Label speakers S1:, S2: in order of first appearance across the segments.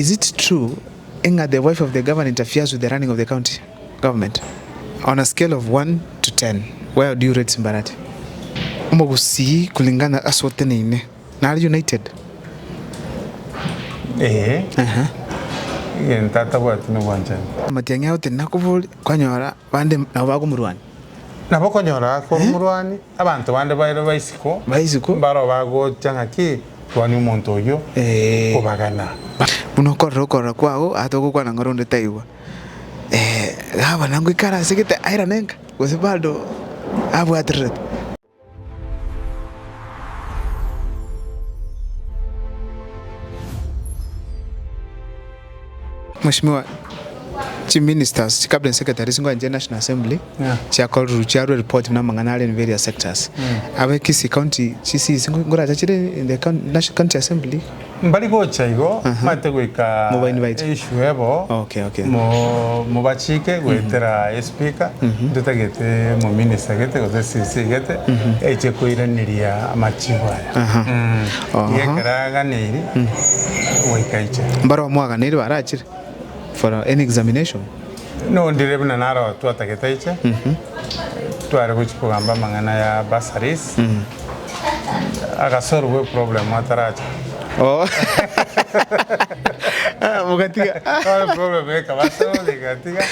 S1: Is it true Inga, the wife of the governor, interferes with the running of the county government? On a scale of 1 to 10, where do you rate Simbarati? Umagusi kulingana aswote nine. Na United?
S2: Tata watu ni wanja.
S1: Matiangya wote nakuvuli kwa nyora bande nabago murwani.
S2: Nabako nyora ko murwani abantu bande bayiro bayisiko.
S1: Bayisiko
S2: baro bago cyangaki twani umuntu yo kubagana.
S1: Buno korra kwao atoko kwa ngoronde taiwa. Haba nangu ikara sikite aira nenga. Wasibaldo abu atret. Mheshimiwa Chief Ministers, Cabinet Secretary singo anje National Assembly, chia call ruchiaro report na manganale in various sectors. Awe Kisii County chisi singo ngora chachire in the National County Assembly.
S2: Mbali go chaigo mate goika issue ebo.
S1: Okay.
S2: Mo bachike goitera speaker ndutagete mo minister gete gote CC gete eche koiraniria amachiwa. Yekara ganiri goikaiche.
S1: Mbaro mwaga niri barachire for any examination.
S2: No ndirebuna naro twatagete tware kuchikugamba mangana ya bursaries agasorwe problem ataracha.
S1: Mugatiga
S2: problem ekabaso legatiga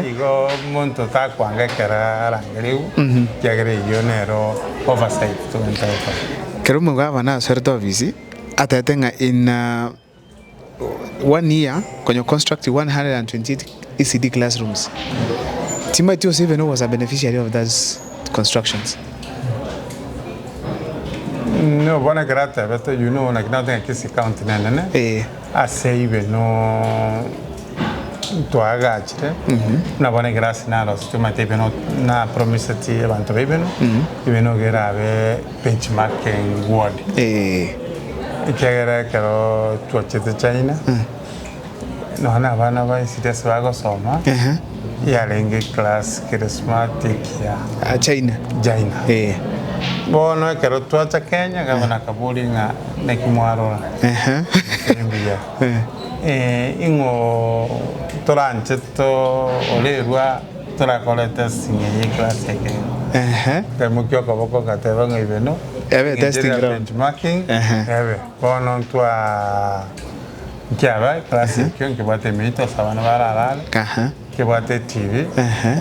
S2: igo monto ta kwanga kera rangeriu kyagere yonero oversight to entire.
S1: Kero mugaba na sorto office atatenga in 1 year kwenye construct 128 ECD classrooms. Timothy Oseveno was a beneficiary of those constructions.
S2: No, bona grata, but you know, like nothing I Kisii County, I say even no to agachre. Na bona grasa na los to mate beno na promisati abantu beno. Beno grave benchmarking ward. Ikagera karo tuachete China. No na bana ba sites bago soma. Ya lenge class charismatic ya
S1: China.
S2: Bono kero tuacha Kenya gavana Kabuli nga nekimwarora. Ingo toranche to olerwa torakoleta sinye class yake. Temukyo kaboko kateba ngibeno.
S1: Ebe testing ground.
S2: Benchmarking. Ebe bono tua kiaba class yake ngibate mito sabana barara. Kibate TV.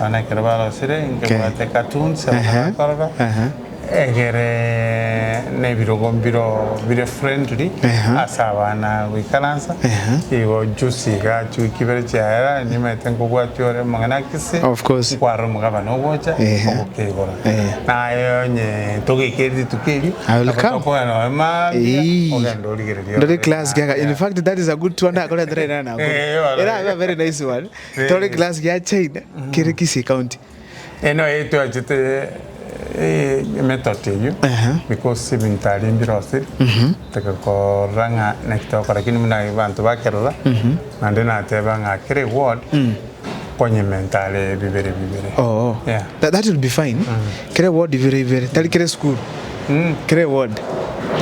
S2: Ana kero baro sire ngibate cartoons sabana korora. Egere ne biro friendly asabana wikalansa igo jusiga chukibere chaera ni metengo gwatore mangana Kisii
S1: of course
S2: kwaro mugaba no gocha okegora na yonye togekeri tukeri
S1: akako
S2: no ma ogendo
S1: ligere class gaga. In fact that is a good one akora trainer na era a very nice one tore class ya China kire Kisii County
S2: eno eto ajite method you because sibin talim birosi taka ko ranga nekto para kini muna bantu bakerora ande na teba nga kire ward ponye mentale bibere
S1: yeah that will be fine. Kire ward very tali kire school kire ward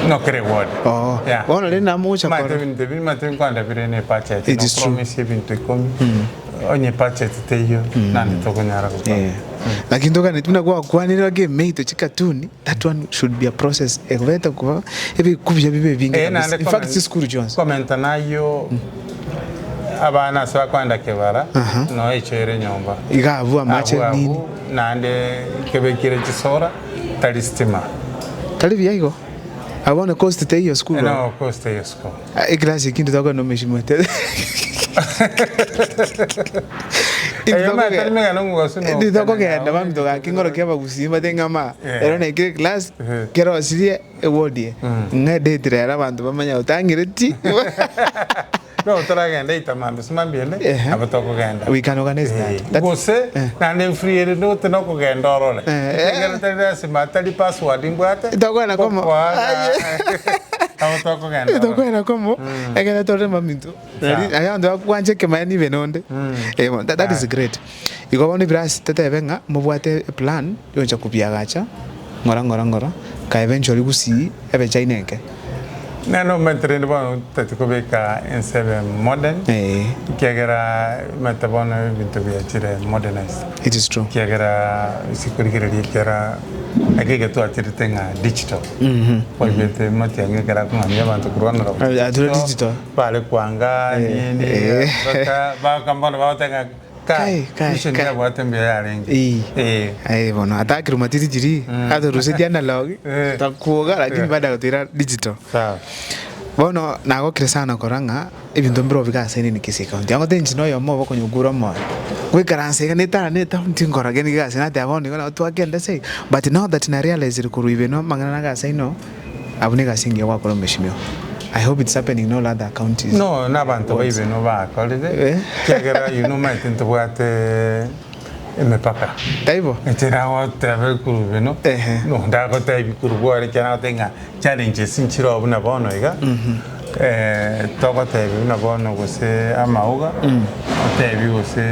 S2: no kire ward
S1: yeah ona le na mucha
S2: kwa matin kwanda bire ne pacha no promise bin to come onye pacha teyo na nditoko nyara ko lakini toka
S1: netuna kwa kwanira game mate chikatuni that one should be a process eveta kwa hivi kubya bibe vingi in fact si school Jones
S2: comment nayo abana swa kwanda kebara no echere nyomba
S1: igavu amache nini
S2: nande kebekire chisora talistima
S1: talivya iko abone cost te hiyo school
S2: no cost te hiyo school
S1: class kindu toka no meshimete Nditoko kenda mamito ga kingoro kia bagusima tengama ero na kire class kero asirie ewodie ngade tire abantu bamanya utangireti
S2: no toragenda itamambe simambiende abatoko genda
S1: we can organize that
S2: gose na nem free no tenoko genda orole ngara tare simatali password ngwate
S1: tokona como
S2: Toko genda
S1: tokona como egera tore mamito ayando akwanje kemani benonde that is great. Iko boni bras tete benga mubwate plan yoncha kupiagacha ngora ka eventually Kisii ebe China nke
S2: no metrend ba tatikobeka N7 modern kiagera metabona bintu biachire modernized.
S1: It is true.
S2: Kiagera sikurikira kiagera agege tu atitenga digital. Kwa hivyo matiange kera kumanya abantu kurwana
S1: digital
S2: pale kwanga ni ba kambona ba tenga kai nishenia bwatembe yarengi
S1: bona atakiri matiti jiri atoruse analog takuoga lakini baada gutira digital
S2: sawa
S1: bono nagokire sana koranga ibintu mbiro bigase ni kisi account yango tenji no yo mo bokonyugura mo gwikaranse neta ntingora geni gase na taboni gona twagenda say but now that na realize kuruibe no mangana gase no abune gasinge wakoro meshimyo. I hope it's happening in all other counties.
S2: No, nabantu baibe no ba kolide. Kiagera you know might into what emepaka.
S1: Taibo.
S2: Etera wote abekuru no. No, ndago taibi kurugo ari kana tenga challenges inchiro abuna bono iga. Togo taibi una bono gose amauga. Taibi gose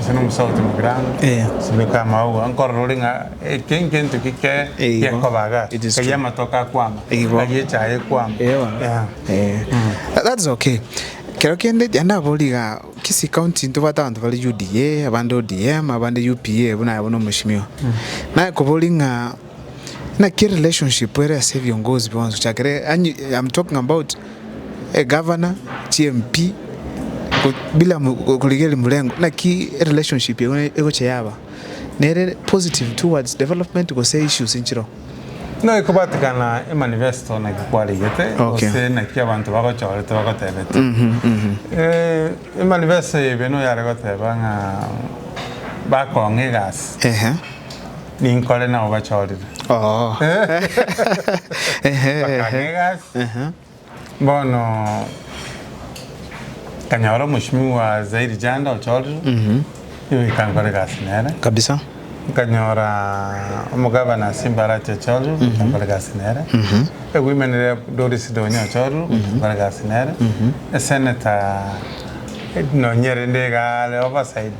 S2: sino musauti mugrano. Simeka amauga ankor rolinga ken to kike yakobaga. Kayama toka kwama. Agie chae kwama.
S1: That's okay. Kero kende janda boliga kisi county ndo batantu bali UDA abando DM abando UPA buna yabono mushimio. Na kubolinga na key relationship where save viongozi bonzo chakere. I'm talking about a governor, TMP bila kuligeli mulengo na key relationship ego chayaba. Nere positive towards development go say issues inchiro.
S2: No ikubatikana manifesto na kikwali gete ose na kia bantu bako chore to bako tebete manifesto beno yare ko tebanga bako ngegas ni nkole na oba chore ngegas bono kanyaro mushmiwa zaidi janda ochore iwe kankole gas nere
S1: kabisa
S2: kanyora umugabana simbara chacharu kampala sinera women Doris Donya charu kampala sinera senator no nyere ndega le overside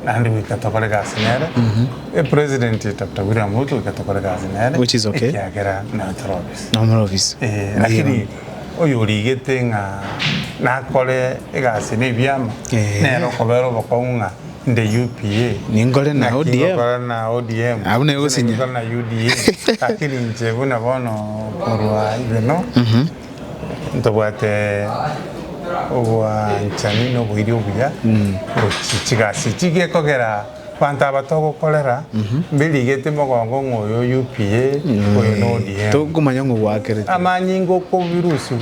S2: and we katokola sinera president Dr. William Ruto katokola sinera
S1: which is okay
S2: kiagera
S1: no office
S2: lakini oyo ligetenga na kole egasi ne byama nero kobero bokonga the UPA
S1: ningole na
S2: ODM
S1: abune usinya
S2: na UDA lakini nje buna bono korwa ibeno ntobate owa nchanino bwiri obuya chigasi chige kogera kwanta batoko kolera mbiligete mogongo ngoyo UPA oyo no ODM
S1: tugumanya ngo wakere
S2: amanyingo ko virusi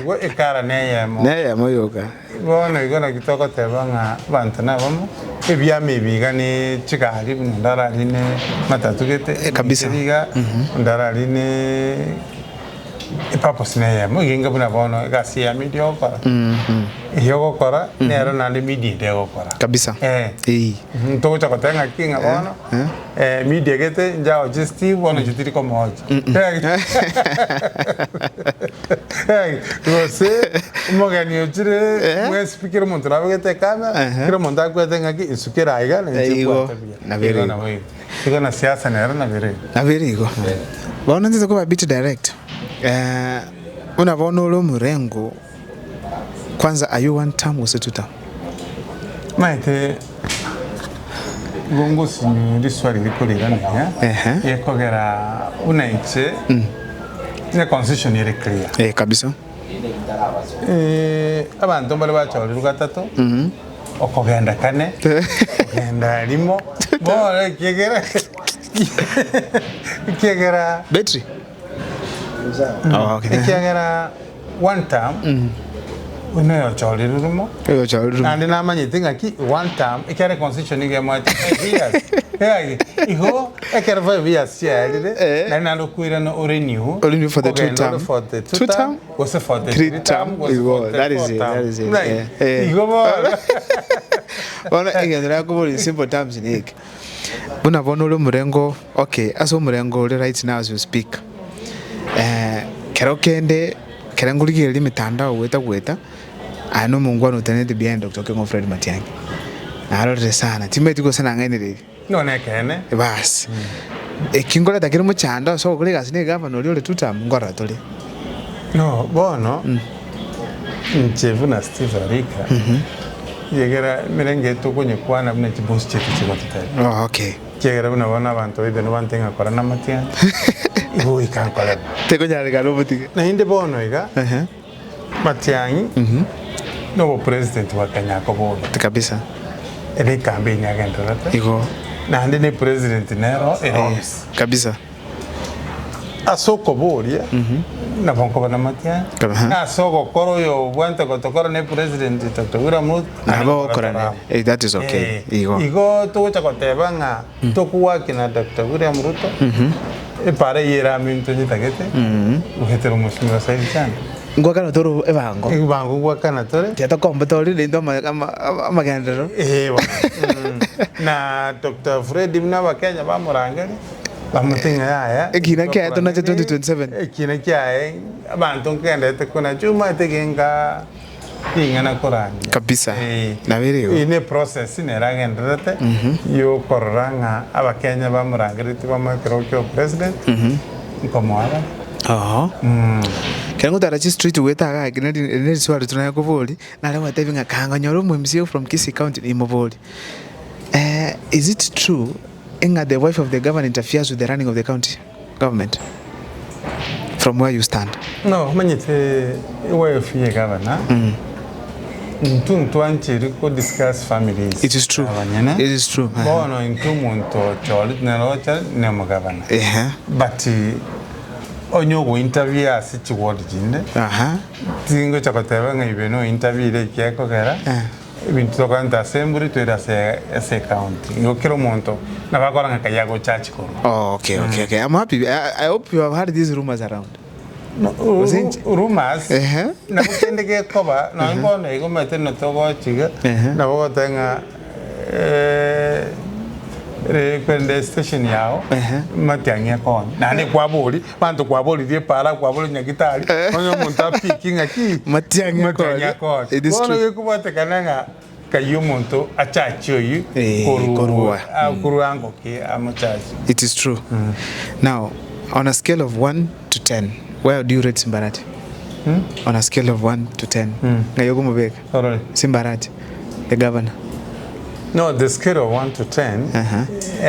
S2: wa ekara neyemo
S1: yoga
S2: bona igona kitoko tebanga bantana bamo ebyame bigane chikali ndara line matatu gete
S1: kabisa
S2: biga ndara line purpose neyemo inga buna bono gasi ya media kora yogo kora nero na media dego kora
S1: kabisa
S2: ntoko chakotenga kinga bono media gete njao justi bono jitiri ko moja você mogani ochire mwe speaker montra bagete kama kira monta kwetenga ki isukira aiga
S1: na veri
S2: na siasa na veri
S1: go bona ndizo ko bit direct unavona ulo murengo kwanza are you one term or two term
S2: maite gongo sinu liswali likolera nya yekogera unaiche ne constitution iri clear
S1: kabisa
S2: abantu bali bachori rugatato okogenda kane okogenda limo bora kiegera
S1: battery okay
S2: kiegera one term uno yo chori rumo and na manyitinga ki one term ikere constitution ige mwa years iho ekere 5 years yalide na nalo kuira no renew
S1: for the two term
S2: was for the
S1: three term that is it
S2: iho
S1: bona igendera ko in simple terms nike buna bona ulo murengo okay aso murengo right now as you speak kero kende kerangurigire limitandao weta ano mungwano utanete behind Dr. Kengo Fred Matiang'i naro sana timbe tiko sana ngene
S2: no nekene
S1: bas Ekingole takiri muchanda so kule gasine governor oli tuta ngora tole.
S2: No, bono. Nchevu na Steve Arika. Yegera mirenge tukonye kwana bune chibosi chetu chikotete.
S1: Oh, okay.
S2: Yegera buna wana abantu ibe no bantenga kora na matia. Ibo ikankola.
S1: Teko nyale galobotike.
S2: Na inde bono iga. Matiangi. No president wa Kenya ko bono.
S1: Kabisa.
S2: Ele campaign yagendera.
S1: Igo.
S2: Na ande ne president nero eros.
S1: Kabisa.
S2: Asoko boria. Na bonko bana matia. Na soko koro yo bwante ko tokoro ne president Dr. William Ruto.
S1: Na bo korane. That is okay.
S2: Igo to chakoteba nga tokuwa kina Dr. William Ruto. Pare yera minto nyitagete. Uhetero mushimira saidi cyane.
S1: Ngwakana toro ebango.
S2: Ebango ngwakana tore.
S1: Tiata komba tori lindo amagandero.
S2: Na Dr. Fred Mnaba Kenya bamurangari. Bamutinga ya.
S1: Ekina kya to na 2027.
S2: Ekina kya abantu ngende tekuna chuma tegenga ingana korani.
S1: Kabisa. Na video.
S2: Ine process ne ragendrete. Yo koranga abakenya bamurangari tibamakero kyo president. Nkomwara. Kengo tarachi street weta ga ne swali tunaya kuvoli na lewa tevinga kanga nyoro MCO from Kisii County in Muvoli. Is it true inga the wife of the governor interferes with the running of the county government from where you stand? No, manyite wife ye governor. Ntuntu anchiri ko discuss families.
S1: It is true. It is true.
S2: Bono intumunto choli ne rocha ne mo governor. But onyo interview asi chiwodi jinde. Tingo chakoteba nga ibeno interview ile kyako kera. Ibintu tokanta assembly to ira se county. Ngokero monto na bakora nga kayago church ko.
S1: Oh, okay. I'm happy. I hope you have heard these rumors around.
S2: No, rumors. Na kutendeke koba na ngone iko meteno togo chiga. Na botenga kwende station yao matiangia kon nani kwa boli bantu kwa boli die para kwa boli nyagitari onyo monta picking aki matiangia kon it is true ono kubate kananga kayo monto achacho yu kuru ango ki amachachi.
S1: It is true. Now on a scale of 1 to 10 where do you rate Simbarati? On a scale of 1 to 10 ngayo kumubeka Simbarati the governor.
S2: No, the scale of 1 to 10,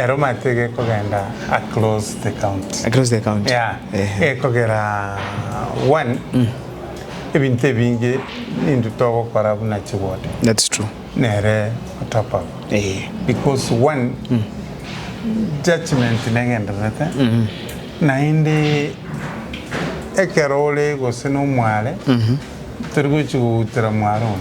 S2: Roma tege kogenda across the county.
S1: Across the county?
S2: Yeah. Kogera 1, ebinte bingi into togo korabuna chiwode.
S1: That's true.
S2: Nere top up. Because 1, judgment negenda rete. Na indi ekerole goseno mwale. Turgo chu tramwaron.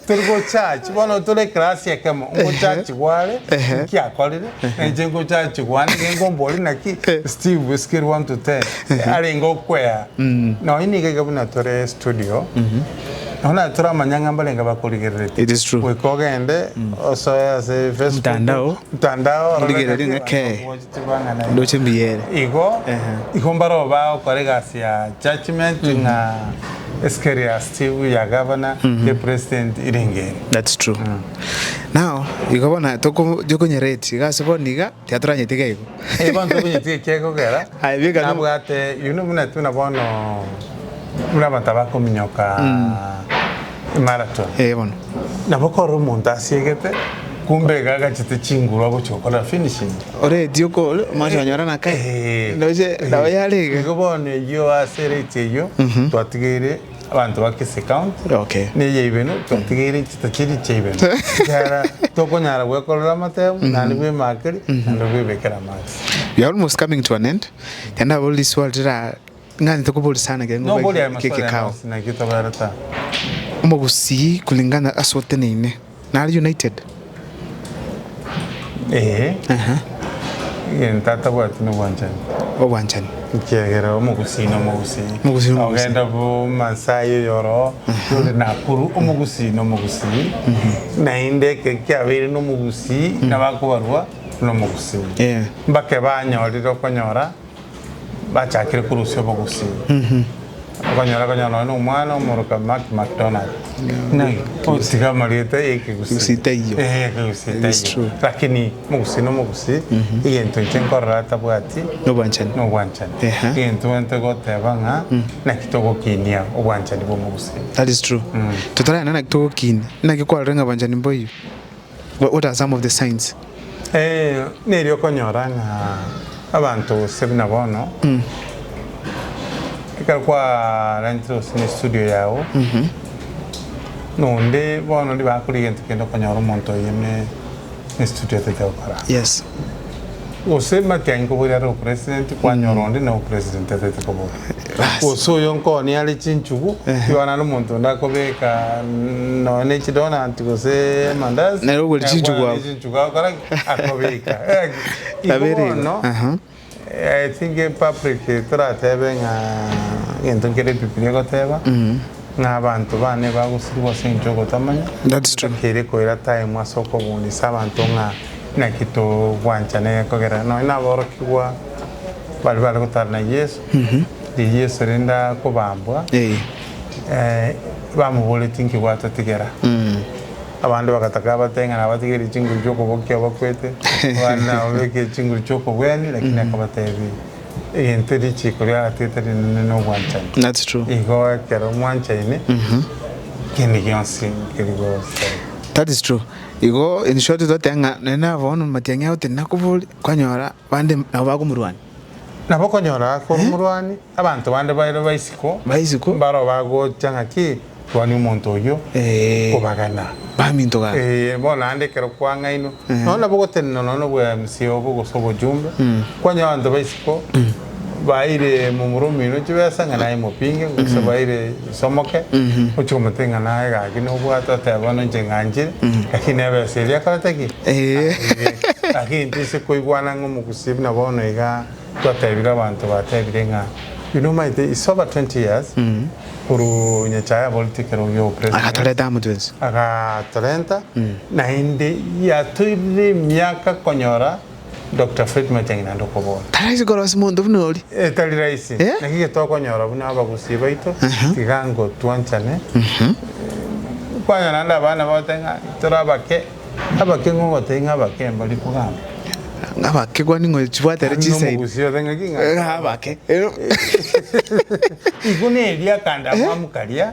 S2: Turgo church bono tole class ya kama ngo church wale ki akolile njengo church wane ngo mboli na ki Steve Whisker 1 to 10 ale ngo kwea no ini ke kabuna tore studio ona tura manyanga mbalenga bakoligerere.
S1: It is true.
S2: We kogende also as a Facebook mtandao
S1: oligerere ke doche mbiyere
S2: iko mbaro ba okoregasi ya judgment na Eskeria Steve ya governor the president iringe.
S1: That's true. Now you go na toko joko nyereti ga soboniga teatra nyetike iko
S2: bantu kunyetike keko kera
S1: aibiga
S2: na bwate muna tuna bono muna batabako minyoka marathon
S1: bono
S2: na bokoro monta siegete kumbe gaga chite chingura go chokola finishing
S1: ore dioko macho nyora na kai ndoje dawa yale
S2: go bone yo aserete yo twatigere abantu bakise count ne yebeno twatigere chitachiri chebeno yara tokonyara wekolora mateo nani we makeri ndo we bekera mas.
S1: We are almost coming to an end. Tenda all this world ngani tokoboli sana gengo kike kao
S2: na kitabarata
S1: umugusi kulingana asote nene na United.
S2: Tata watu no wanchani.
S1: Wanchani.
S2: Kigera umugusi no mugusi. Ogenda bu Masai yoro. Nakuru umugusi no mugusi. Na inde ke kyabiri no mugusi na bakubarwa no mugusi. Mbake banyoliro konyora bachakire kurusyo mugusi. konyora no mwana omuruka McDonald na usiga marita
S1: usita iyo
S2: usita lakini mugusi igento chenkorra tabwati no bwanchani igento ente gotebanga na kitogo kinia obwanchani bo mugusi.
S1: That is true. Tutara na kitogo kini na kikwalrenga bwanchani boyo. What are some of the signs?
S2: Nerio konyora na abantu sebina bono kwa rentro ni studio yao nonde bono ndi bakuri gento kendo konyora monto yeme ni studio tete okara.
S1: Yes.
S2: Ose matengo buri aro president kwa nyoronde na president tete kobo oso yonko ni ali chinchugu yona no monto ndako beka no ne chidona antigose mandazi
S1: na rogo chinchugu
S2: akora akobeka no I think public tratebe ngento kere pipire goteba n'abantu bane bagusirwa sinjogo tamanya.
S1: That's true.
S2: Kere ko ira time asoko bundi sabantu na kito wanchane kogera no ina borokwa bali gotarna Yesu di Yesu renda ko bambwa bamubole tinki wata tigera abantu bakataka batenga na batigeri chinguru cyoko bokya bakwete bana obeke chinguru cyoko bweni lakini akabatebi enteri chikoria ateteri no wanchane.
S1: That's true.
S2: Igo kero wanchane kini yonsi kirigo.
S1: That is true. Igo in short to tenga nena vono matianga yote nakubuli kwanyora bande nabagumurwani
S2: nabokonyora ko murwani abantu bande bayiro baisiko baro bago changaki twani umuntu yo kubagana
S1: bamintoga
S2: bona ande kero kwanga ino nona bogotenno no bwa MCO bogo sobo jumbe kwanya abantu baisiko baire mu murumino cyubasanga naye mupinge gusa baire somoke ucho mutenga naye gaki no bwata tabano njenganje lakini abaseria karataki lakini ndise koigwana ngo mukusibna bono iga twatebira abantu batebirenga it's over 20 years kuru nyachaya political yo president
S1: akataleta mutwezi
S2: akatalenta na inde ya tuiri miaka konyora Dr. Fred Matiang'i ndoko bona
S1: taraisi gorosi mundu bunori
S2: tari raisi nakige toko nyora buna abagusiba ito tigango twanchane kwanya nanda bana batenga turabake abake ngo tenga abake mbali kugamba
S1: abake kwani ngo chibwatera chise
S2: ngusio tenga kinga
S1: abake
S2: igune elia kanda mwamukalia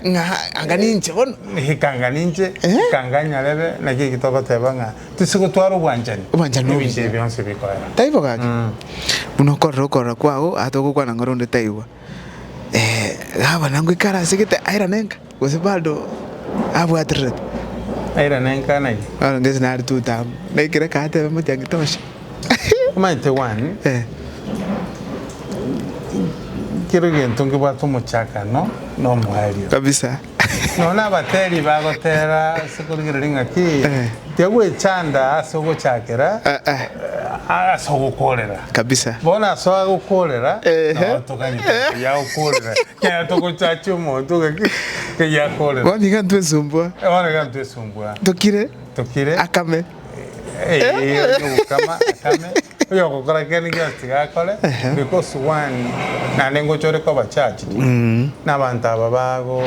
S1: anganinche bono
S2: hikanganinche kanganya lebe nakige kitoko tebanga tisigo twaro bwanjani
S1: no
S2: bise byonse bikoera
S1: taibo gaki muno korro kwao atoko kwana ngoronde taiwa aba nangu ikara sikite aira nenga gosibaldo abu atret
S2: aira nenga nai
S1: ngezi na ari tuta nekire kate Matiang'i tosha
S2: maite one kiro gentungi bwatu muchaka no mwalio
S1: kabisa
S2: nona bateri bagotera sikuringa ki tegwe chanda asogo chakera asogo kolera
S1: kabisa
S2: bona asogo kolera tokani ya kolera kya toko chacho moto ke ya kolera
S1: wani gantu esumbwa tokire akame
S2: kama yo kokora keni gatiga kole because one na nengo chore ko bachachi na bantaba bago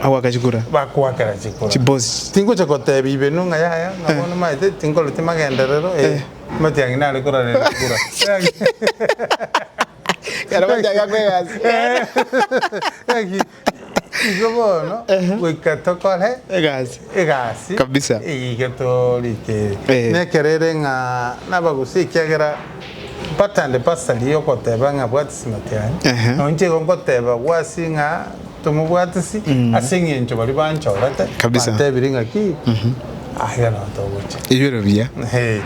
S1: awakachikura
S2: bakwakara chikura
S1: chibosi
S2: tingo chakote bibe nunga ya ngabona maite tingo lute magenderero Matiang'i nale kora le kura
S1: kana Matiang'i
S2: kwegasi igobo no wikatokole egasi
S1: kabisa
S2: igatolike nekerere nga nabagusi kyagera patande pasali yo koteba nga bwatisi Matiang'i onje ngoteba wasinga tumubwatisi asinge ncho bali banchorate
S1: kabisa
S2: tebiringa ki ahera ntobuche
S1: ibero bia
S2: hey